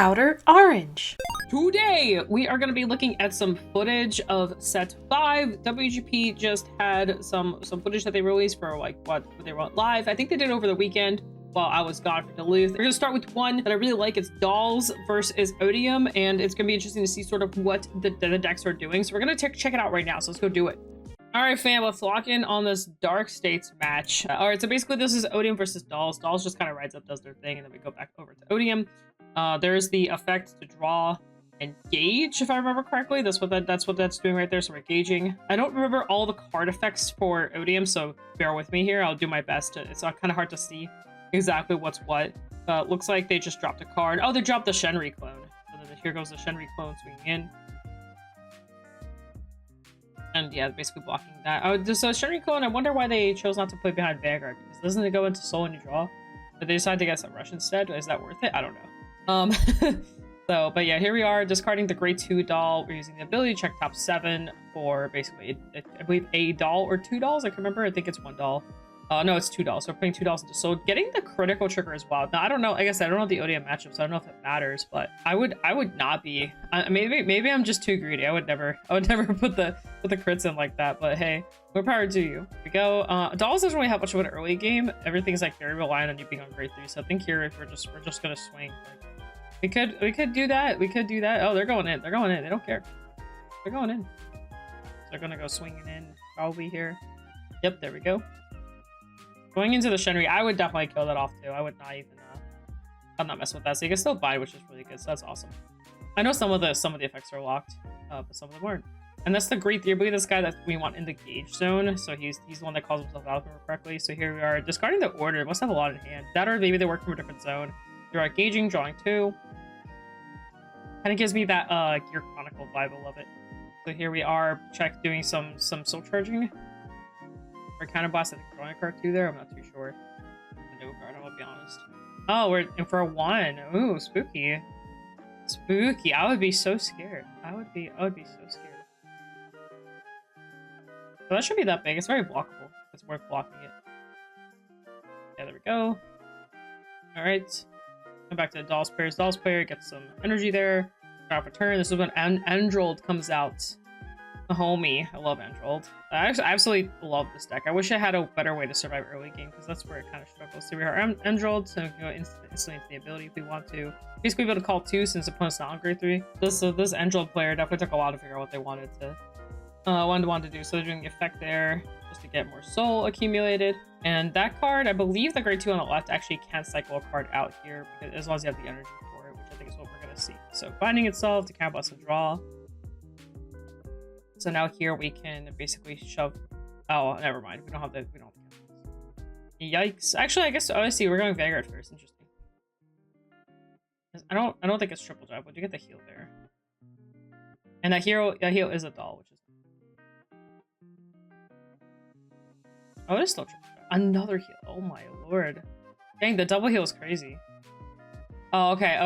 Outer Orange. Today, we are going to be looking at some footage of Set 5. WGP just had some footage that they released for like what they went live. I think they did over the weekend while I was gone for Duluth. We're going to start with one that I really like. It's Dolls versus Odium, and it's going to be interesting to see sort of what the decks are doing. So we're going to check it out right now. So let's go do it. All right, fam, let's lock in on this Dark States match. All right, so basically this is Odium versus Dolls. Dolls just kind of rides up, does their thing, and then we go back over to Odium. There's the effect to draw and gauge, if I remember correctly. That's what that's doing right there. So we're gauging. I don't remember all the card effects for Odium, so bear with me here. I'll do my best. It's kind of hard to see exactly what's what. Looks like they just dropped a card. Oh, they dropped the Shenri clone. So then here goes the Shenri clone swinging in. And yeah, basically blocking that. Oh, so Shenri clone, I wonder why they chose not to play behind Vanguard, because doesn't it go into soul when you draw? But they decided to get some rush instead. Is that worth it? I don't know. So, but yeah, here we are discarding the grade 2 doll. We're using the ability to check top 7 for basically, I believe, a doll or 2 dolls. I can remember. I think it's 1 doll. No, it's 2 dolls. So we're putting 2 dolls into soul. Getting the critical trigger as well. Now, I don't know. I guess I don't know the ODM matchup, so I don't know if it matters. But I would not be. Maybe I'm just too greedy. I would never put the crits in like that. But hey, more power to you. Here we go. Dolls doesn't really have much of an early game. Everything's like very reliant on you being on grade 3. So I think here we're just gonna swing. Like, we could do that. We could do that. Oh, they're going in. They're going in. They don't care. They're going in. So they're gonna go swinging in probably here. Yep, there we go. Going into the Shenri, I would definitely kill that off too. I would not even I'm not messing with that. So you can still bind, which is really good. So that's awesome. I know some of the effects are locked, but some of them aren't. And that's the grade 3. I believe this guy that we want in the gauge zone. So he's the one that calls himself out correctly. So here we are discarding the order. Must have a lot in hand. That, or maybe they work from a different zone. You're gauging, drawing 2. Kind of gives me that Gear Chronicle vibe. I love it. So here we are, doing some soul charging. Or counter blast, I think drawing a card 2 there. I'm not too sure. No card, I'll be honest. Oh, we're in for a 1. Ooh, spooky. Spooky. I would be so scared. I would be so scared. So that should be that big. It's very blockable. It's worth blocking it. Yeah, there we go. Alright. Come back to the Dolls players. Dolls player gets some energy there. Drop a turn. This is when Androld comes out. The homie. I love Androld. I absolutely love this deck. I wish I had a better way to survive early game, because that's where it kind of struggles. So we are Androld, so we can go instantly into the ability if we want to. Basically, be able to call 2 since the opponent's not on grade 3. This Androld player definitely took a while to figure out what they wanted to do. So they're doing the effect there just to get more soul accumulated. And that card, I believe the grade 2 on the left actually can cycle a card out here, because as long as you have the energy for it, which I think is what we're gonna see. So binding itself to counter blast a draw. So now here we can basically shove. Oh, never mind. We don't have the Yikes! Actually, I guess I see. We're going Vanguard first. Interesting. I don't think it's triple drive, but you get the heal there. And that heal is a doll, which is. Oh, it is still triple drive. Another heal. Oh my lord! Dang, the double heal is crazy. Oh, okay.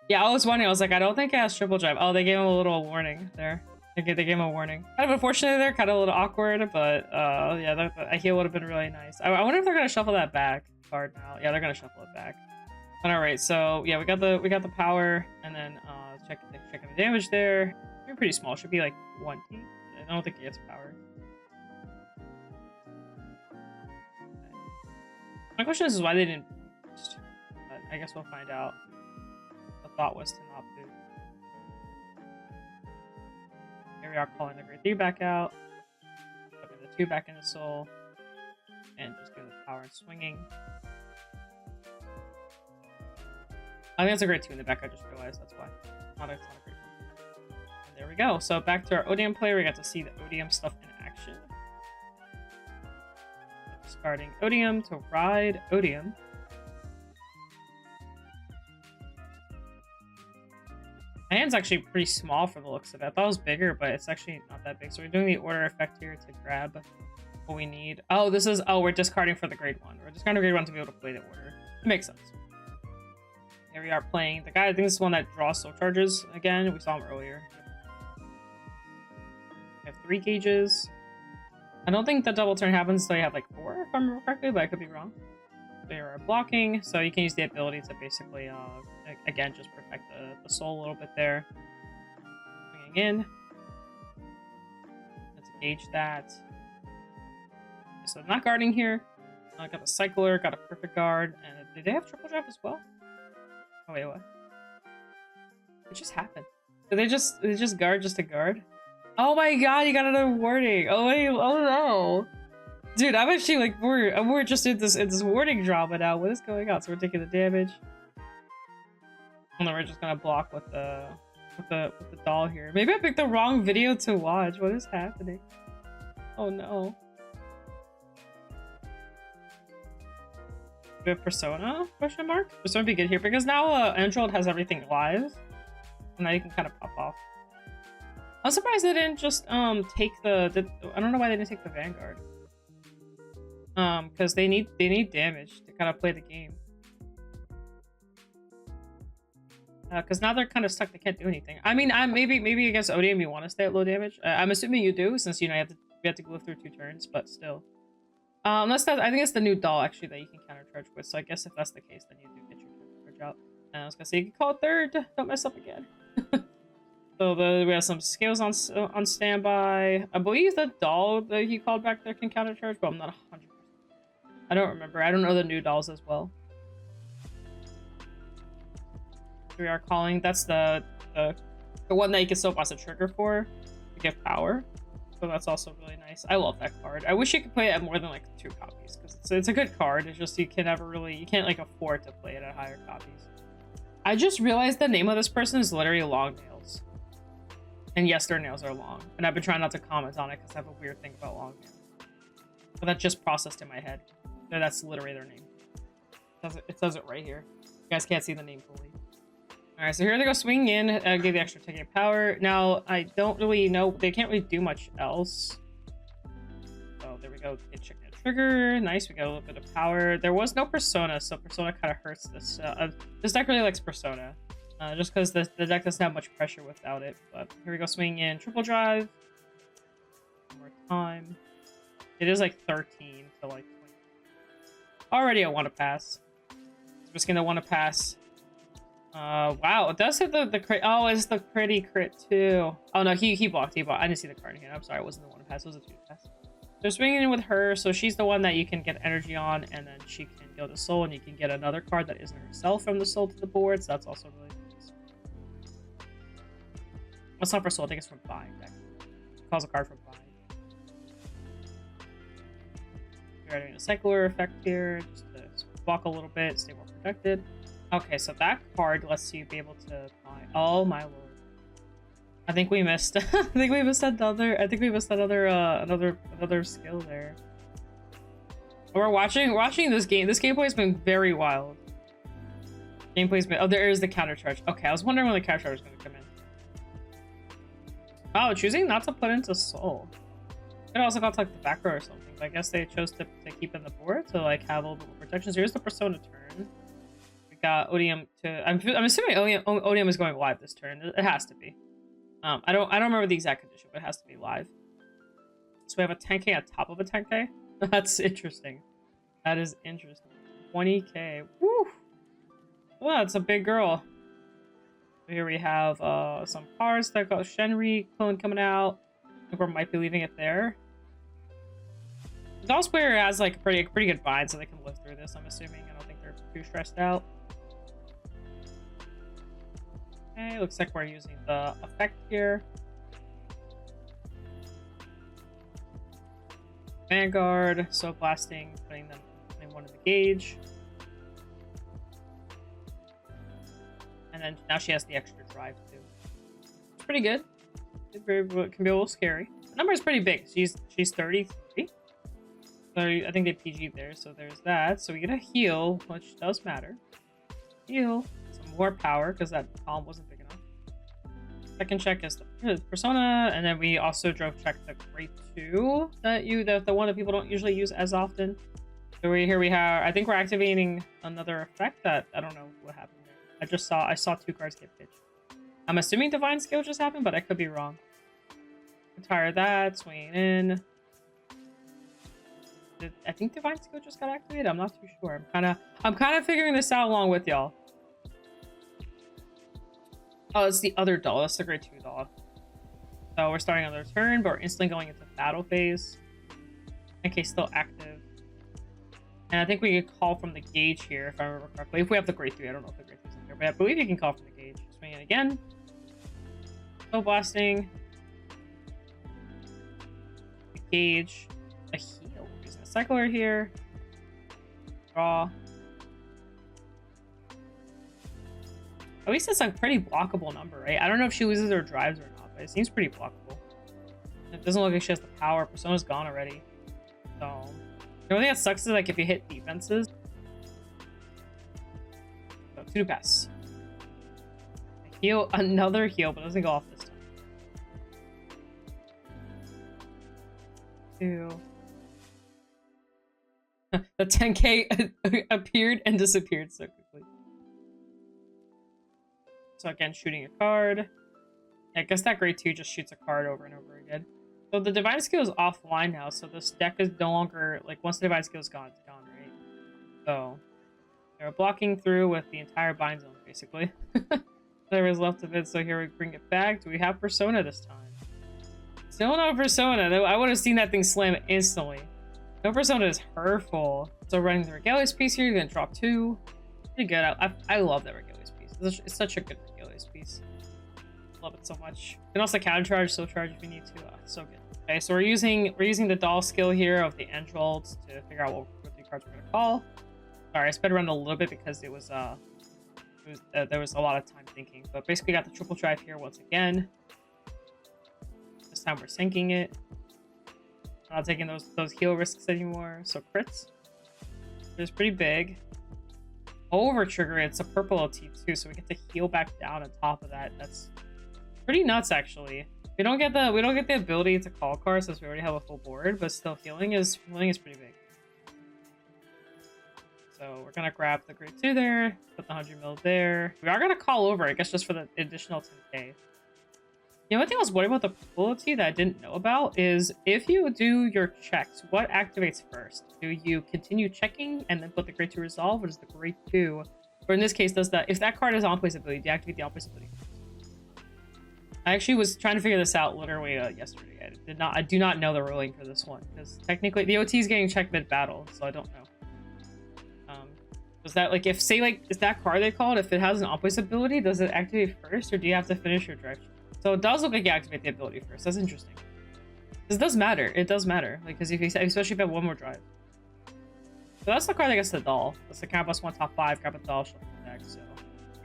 Yeah, I was wondering. I was like, I don't think it has triple drive. Oh, they gave him a little warning there. They gave him a warning. Kind of unfortunate there, kind of a little awkward, but yeah, a heal would have been really nice. I wonder if they're gonna shuffle that back card now. Yeah, they're gonna shuffle it back. But all right, so yeah, we got the power, and then checking the damage there. Should be pretty small. Should be like 1T. I don't think it gets power. My question is why they didn't boost. But I guess we'll find out. The thought was to not boost. Here we are calling the grade 3 back out, putting the 2 back into soul, and just giving the power and swinging. I think that's a grade 2 in the back. I just realized that's why. Not a grade 1. And there we go. So back to our Odium player. We got to see the Odium stuff in action. Discarding Odium to ride Odium. My hand's actually pretty small for the looks of it. I thought it was bigger, but it's actually not that big. So we're doing the order effect here to grab what we need. Oh, we're discarding for the grade 1. We're discarding grade 1 to be able to play the order. It makes sense. Here we are playing the guy. I think this is one that draws soul charges again. We saw him earlier. We have 3 gauges. I don't think the double turn happens until you have like 4, if I remember correctly, but I could be wrong. they are blocking, so you can use the ability to basically, again, just protect the soul a little bit there. Bringing in. Let's gauge that. So I'm not guarding here. I got a cycler, got a perfect guard, and did they have triple drive as well? Oh wait, what? What just happened? Did they just guard just to guard? Oh my god, you got another warding. Oh wait, oh no. Dude, I'm actually like we're just in this warding drama now. What is going on? So we're taking the damage. And then we're just gonna block with the doll here. Maybe I picked the wrong video to watch. What is happening? Oh no. We have Persona? Question mark? Persona be good here because now Android has everything live. And now you can kind of pop off. I'm surprised they didn't just take the I don't know why they didn't take the Vanguard. Because they need damage to kind of play the game. Because now they're kind of stuck. They can't do anything. I mean, maybe against Odium you want to stay at low damage. I'm assuming you do, since you know you have to go through 2 turns. But still, unless that, I think it's the new doll actually that you can counter charge with. So I guess if that's the case, then you do get your counter charge out. And I was gonna say you can call it third. Don't mess up again. So we have some scales on standby. I believe the doll that he called back there can counter charge, but I'm not 100%. I don't remember. I don't know the new dolls as well. We are calling. That's the one that you can still pass a trigger for to give power. So that's also really nice. I love that card. I wish you could play it at more than like 2 copies because it's a good card. It's just you can't like afford to play it at higher copies. I just realized the name of this person is literally Long Nails. And yes, their nails are long. And I've been trying not to comment on it because I have a weird thing about long nails. But that just processed in my head. That's literally their name. It says it right here. You guys can't see the name fully. Alright, so here they go swinging in. Give the extra ticket of power. Now, I don't really know. They can't really do much else. So there we go. Get chicken trigger. Nice. We got a little bit of power. There was no Persona, so Persona kind of hurts this. This deck really likes Persona. Just because the deck doesn't have much pressure without it. But here we go swinging in. Triple drive. One more time. It is like 13 to like 20. Already I want to pass. I'm just gonna want to pass. Wow, it does hit the crit. Oh, it's the pretty crit too. Oh no, he blocked. I didn't see the card again. I'm sorry, I wasn't the one to pass. It was a 2 pass. So swinging in with her, so she's the one that you can get energy on, and then she can go to soul, and you can get another card that isn't herself from the soul to the board. So that's also really nice. That's not for soul. I think it's from buying. Calls a card from buying. You're adding a cycler effect here, just to block a little bit, stay more protected. Okay, so that card lets you be able to buy. Oh my lord! I think we missed. I think we missed another. Another skill there. We're watching this game. This gameplay has been very wild. Gameplay's been. Oh, there is the counter charge. Okay, I was wondering when the counter charge was going to come in. Oh, choosing not to put into soul. It also got to like the back row or something. But I guess they chose to keep in the board to like have a little bit more protection. So here's the Persona turn. We got Odium to. I'm assuming Odium is going live this turn. It has to be. I don't remember the exact condition, but it has to be live. So we have a 10k on top of a 10k. That's interesting. That is interesting. 20k. Woo! Well, it's a big girl. So here we have some cards that got Shenri clone coming out. I think we might be leaving it there. The Doll's player has like a pretty good bind, so they can live through this. I'm assuming. I don't think they're too stressed out. Okay, looks like we're using the effect here. Vanguard, so blasting, putting one in the gauge. And then now she has the extra drive too. It's pretty good. It can be a little scary. The number is pretty big. She's 33. So I think they PG'd there, so there's that. So we get a heal, which does matter. Heal, some more power, because that column wasn't big enough. Second check is the Persona, and then we also drove check the Great 2, the one that people don't usually use as often. So here we have, I think we're activating another effect that, I don't know what happened there. I saw 2 cards get pitched. I'm assuming Divine Skill just happened, but I could be wrong. Retire that, swinging in. I think Divine Skill just got activated. I'm not too sure. I'm kind of figuring this out along with y'all. Oh, it's the other doll. That's the grade 2 doll. So we're starting another turn, but we're instantly going into battle phase. Okay, still active. And I think we can call from the gauge here, if I remember correctly. If we have the grade 3, I don't know if the grade 3 is in here, but I believe you can call from the gauge. Swing it again. Still blasting. The gauge. A heal. Using a cycler here. Draw. At least it's a pretty blockable number, right? I don't know if she loses her drives or not, but it seems pretty blockable. It doesn't look like she has the power. Persona's gone already. So, the only thing that sucks is like if you hit defenses. So, 2 to pass. Heal, another heal, but it doesn't go off this time. 2. The 10k appeared and disappeared so quickly. So again, shooting a card. I guess that grade 2 just shoots a card over and over again. So the Divine Skill is offline now, so this deck is no longer, like, once the Divine Skill is gone, it's gone, right? So, they're blocking through with the entire bind zone, basically. Whatever's left of it, so here we bring it back. Do we have Persona this time? Still no Persona. I would have seen that thing slam instantly. No Persona is hurtful. So running the Regalia's piece here, you're gonna drop 2. Pretty good. I love that Regalia's piece. It's such a good Regalia's piece. Love it so much. You can also counter charge, slow charge if you need to. So good. Okay, so we're using the doll skill here of the Androids to figure out what 3 cards we're gonna call. Sorry, I sped around a little bit because there was a lot of time thinking. But basically got the triple drive here once again. This time we're sinking it. Not taking those heal risks anymore. So crits. It's pretty big. Over trigger, it's a purple OT2, so we get to heal back down on top of that. That's pretty nuts, actually. We don't get the ability to call cards since we already have a full board, but still healing is pretty big. So we're gonna grab the grade 2 there, put the 100 mil there. We are gonna call over, I guess, just for the additional 10k. You know, one thing I was worried about the ability that I didn't know about is if you do your checks, what activates first? Do you continue checking and then put the grade 2 resolve, or does the grade 2, or in this case, does that, if that card has on-place ability, deactivate the on-place ability? I actually was trying to figure this out literally yesterday. I do not know the ruling for this one because technically the OT is getting checked mid-battle, so I don't know. Was that like if say like is that card they called, if it has an on-place ability, does it activate first, or do you have to finish your drive? So it does look like you activate the ability first. That's interesting. This does matter. It does matter, like because if you, especially if you have one more drive. So that's the card that gets the doll. That's the count +1 top 5. Grab a doll, shuffle the deck. So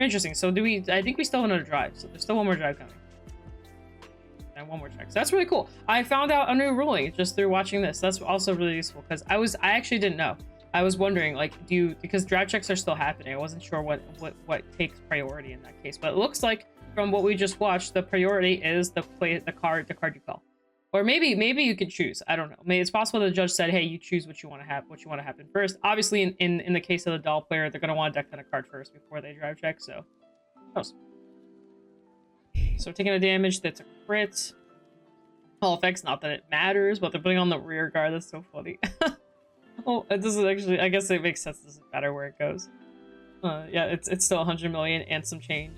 interesting. So do we? I think we still have another drive. So there's still one more drive coming. And one more check. So that's really cool. I found out a new ruling just through watching this. That's also really useful because I actually didn't know. I was wondering, like, because drive checks are still happening. I wasn't sure what takes priority in that case. But it looks like from what we just watched, the priority is the card you call. Or maybe you could choose. I don't know. Maybe it's possible the judge said, hey, you choose what you want to happen first. Obviously, in the case of the doll player, they're gonna want to deck on a card first before they drive check. So, who knows? So taking a damage, that's a crit. All effects, not that it matters, but they're putting on the rear guard. That's so funny. Oh, it doesn't actually. I guess it makes sense. It doesn't matter where it goes. Yeah, it's still 100 million and some change.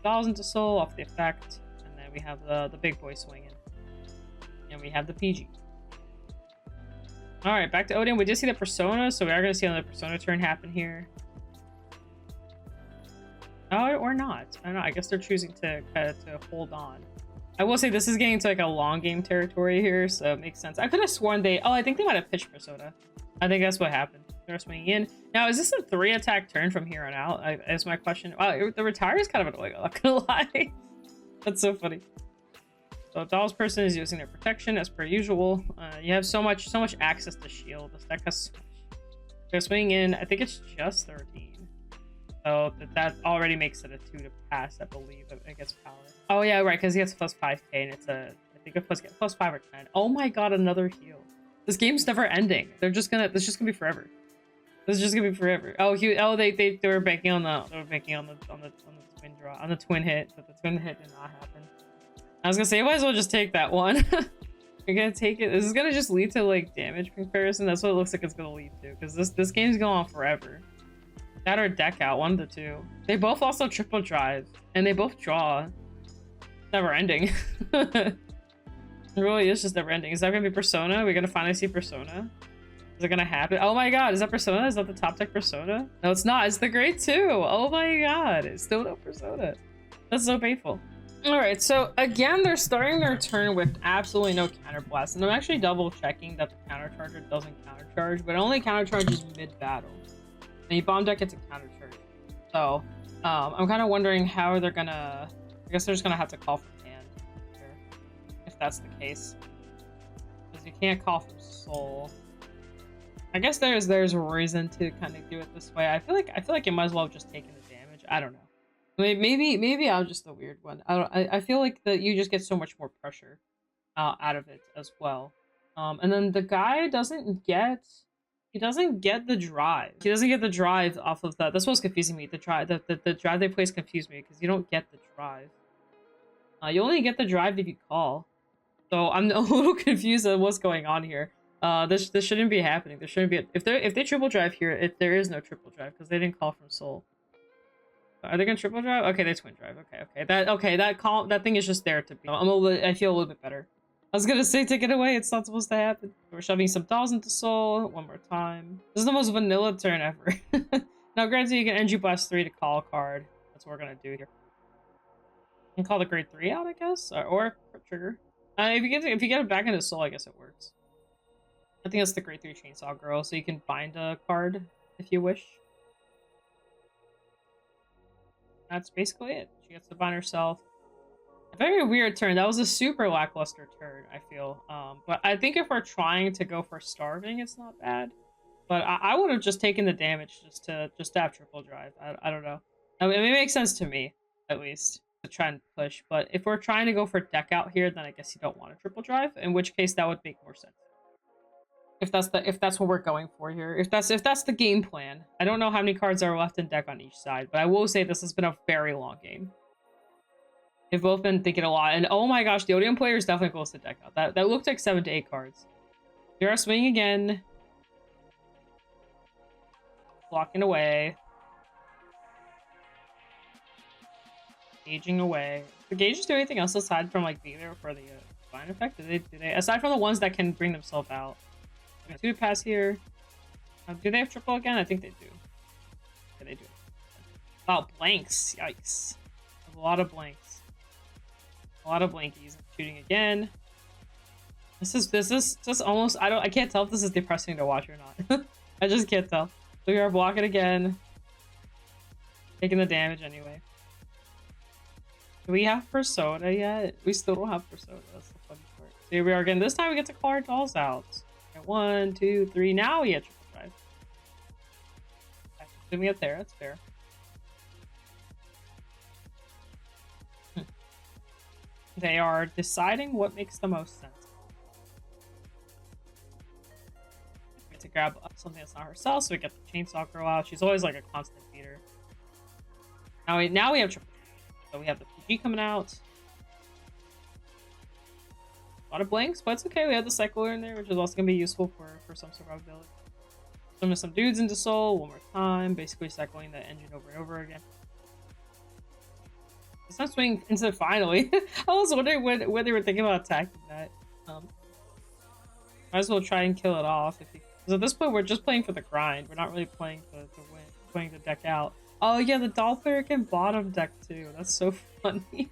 1,000 to soul off the effect, and then we have the big boy swinging, and we have the PG. All right, back to Odin. We did see the Persona, so we are going to see another Persona turn happen here. Oh, or not. I don't know. I guess they're choosing to hold on. I will say this is getting to like a long game territory here, so it makes sense. I could have sworn I think they might have pitched Persona. I think that's what happened. They're swinging in. Now, is this a 3-attack turn from here on out? Is my question. Wow, the retire is kind of annoying. I'm not gonna lie. That's so funny. So Doll's person is using their protection as per usual. You have so much access to shield. This deck has. They're swinging in. I think it's just 13. So that already makes it a 2 to pass, I believe. It gets power. Oh yeah, right, because he gets plus 5k, and it's I think it plus 5 or 10. Oh my god, another heal. This game's never ending. This is just gonna be forever. This is just gonna be forever. Oh, they were banking on the twin draw, on the twin hit, but the twin hit did not happen. I was gonna say, you might as well just take that one. We're gonna take it. This is gonna just lead to like damage comparison. That's what it looks like it's gonna lead to. Because this game's going on forever. That or deck out, one of the two. They both also triple drive. And they both draw. Never ending. It really is just never ending. Is that gonna be Persona? Are we gonna finally see Persona? Is it gonna happen? Oh my god, is that Persona? Is that the top deck Persona? No, it's not. It's the grade 2. Oh my god. It's still no Persona. That's so painful. Alright, so again, they're starting their turn with absolutely no counter blast. And I'm actually double checking that the counter charger doesn't counter charge, but it only counter charges mid-battle. And you bomb deck, it's a counter charge. So, I'm kind of wondering how they're gonna... I guess they're just gonna have to call from hand here, if that's the case. Because you can't call from soul. I guess there's a reason to kind of do it this way. I feel like you might as well have just taken the damage. I don't know. Maybe I'm just the weird one. I feel like that you just get so much more pressure out of it as well. And then the guy doesn't get the drive. He doesn't get the drive off of that. That's what's confusing me. The drive they place confused me because you don't get the drive. You only get the drive if you call. So I'm a little confused on what's going on here. This shouldn't be happening. There shouldn't be if they triple drive here. There is no triple drive because they didn't call from soul. Are they gonna triple drive? Okay, they twin drive. Okay. That thing is just there to be. I feel a little bit better. I was gonna say take it away. It's not supposed to happen. We're shoving some dolls into soul one more time. This is the most vanilla turn ever. Now, granted, you can NG blast 3 to call a card. That's what we're gonna do here. You can call the grade 3 out, I guess, or trigger. If you get it back into soul, I guess it works. I think that's the grade 3 chainsaw girl, so you can bind a card if you wish. That's basically it. She gets to bind herself. A very weird turn. That was a super lackluster turn, I feel. But I think if we're trying to go for starving, it's not bad. But I would have just taken the damage just to have triple drive. I don't know. I mean, it makes sense to me, at least, to try and push. But if we're trying to go for deck out here, then I guess you don't want a triple drive. In which case, that would make more sense. If that's what we're going for here. If that's the game plan. I don't know how many cards are left in deck on each side, but I will say this has been a very long game. They've both been thinking a lot, and oh my gosh, the Odium player is definitely close to deck out. That looked like 7 to 8 cards. Here are swinging again. Blocking away. Gaging away. Do gauges do anything else aside from like being there for the divine effect? Do they aside from the ones that can bring themselves out? 2 to pass here. Do they have triple again? I think they do. Yeah, they do. Oh, blanks. Yikes. A lot of blanks. A lot of blankies. Shooting again. This is just almost I can't tell if this is depressing to watch or not. I just can't tell. So we are blocking again. Taking the damage anyway. Do we have Persona yet? We still don't have Persona. That's the funny part. So here we are again. This time we get to call our dolls out. 1, 2, 3. Now we get triple drive. Did we get there? That's fair. They are deciding what makes the most sense. We get to grab something that's not herself, so we get the chainsaw girl out. She's always like a constant beater. Now we have triple drive. So we have the PG coming out. A lot of blanks, but it's okay. We have the cycler in there, which is also going to be useful for some survivability. Summon some dudes into soul one more time, basically cycling the engine over and over again. It's not swinging into finally. I was wondering when they were thinking about attacking that. Might as well try and kill it off. Because at this point, we're just playing for the grind. We're not really playing to win. We're playing to deck out. Oh yeah, the doll player can bottom deck too. That's so funny.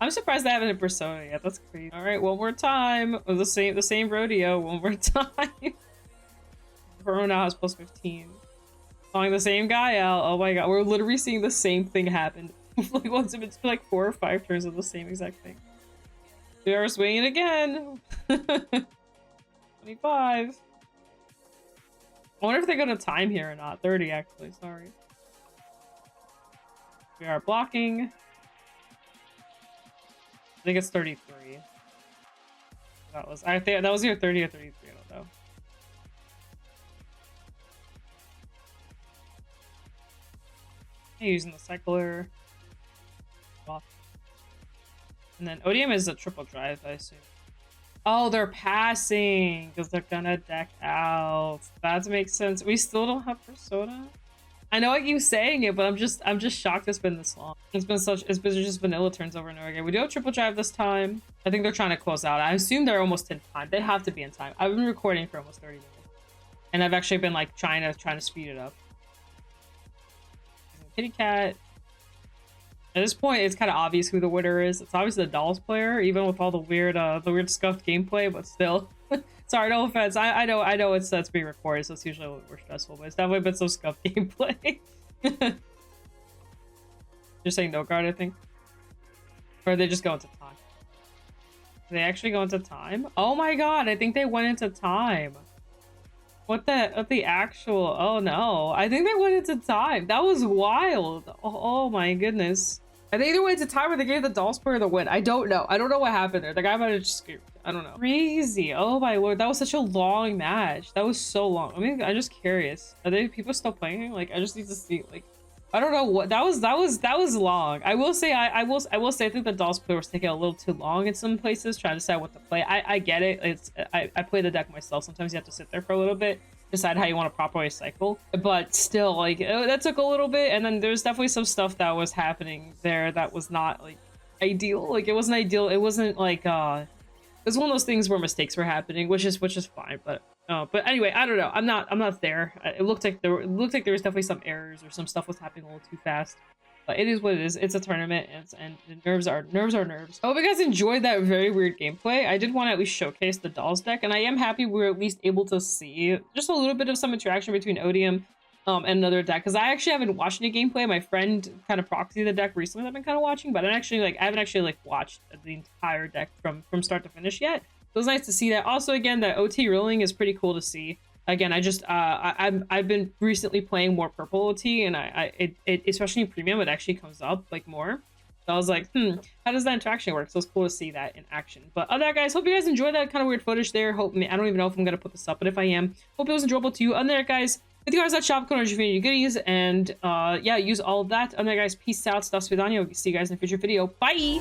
I'm surprised they haven't hit Persona yet. That's crazy. All right, one more time. Oh, the same rodeo. One more time. Verona now has plus 15. Calling the same guy out. Oh my god, we're literally seeing the same thing happen. Like once it's been like 4 or 5 turns of the same exact thing. We are swinging again. 25. I wonder if they're gonna time here or not. 30 actually. Sorry. We are blocking. I think it's 33. I think that was either 30 or 33. I don't know. Using the cycler. And then Odium is a triple drive, I assume. Oh, they're passing because they're gonna deck out. That makes sense. We still don't have Persona. I know I keep saying it, but I'm just shocked it's been this long. It's been just vanilla turns over and over again. We do have triple drive this time. I think they're trying to close out. I assume they're almost in time. They have to be in time. I've been recording for almost 30 minutes. And I've actually been like trying to speed it up. Kitty cat. At this point, it's kind of obvious who the winner is. It's obviously the dolls player, even with all the weird scuffed gameplay, but still. Sorry, no offense. I know it's being recorded, so it's usually a little more stressful, but it's definitely been some scuffed gameplay. You're saying no guard, I think? Or are they just go into time? They actually go into time? Oh my god, I think they went into time. What the actual... Oh no. I think they went into time. That was wild. Oh my goodness. I think they went into time or they gave the dolls player the win. I don't know. I don't know what happened there. The guy might have just scooped. I don't know. Crazy. Oh my lord. That was such a long match. That was so long. I mean, I'm just curious. Are they people still playing? Like, I just need to see. Like, I don't know what that was long. I will say I will say I think the dolls player was taking a little too long in some places trying to decide what to play. I get it. I play the deck myself. Sometimes you have to sit there for a little bit, decide how you want to properly cycle, but still, like, that took a little bit. And then there's definitely some stuff that was happening there that was not like ideal. Like, it wasn't ideal. It wasn't like it was one of those things where mistakes were happening, which is fine. But anyway, I don't know. I'm not there. It looked like there was definitely some errors or some stuff was happening a little too fast. But it is what it is. It's a tournament, and nerves are nerves. I hope you guys enjoyed that very weird gameplay. I did want to at least showcase the dolls deck, and I am happy we were at least able to see just a little bit of some interaction between Odium and another deck, because I actually haven't watched any gameplay. My friend kind of proxied the deck recently that I've been kind of watching, but I haven't actually watched the entire deck from start to finish yet. So it was nice to see that. Also, again, the OT rolling is pretty cool to see. Again, I've been recently playing more purple OT, and it especially in premium, it actually comes up like more. So I was like, how does that interaction work? So it's cool to see that in action. But other that, guys, hope you guys enjoyed that kind of weird footage there. I don't even know if I'm gonna put this up, but if I am, hope it was enjoyable to you. Other that, guys, with you guys at shop, code your goodies, and yeah, use all of that. Other that, guys, peace out, stuff, Svidania. We'll see you guys in a future video. Bye.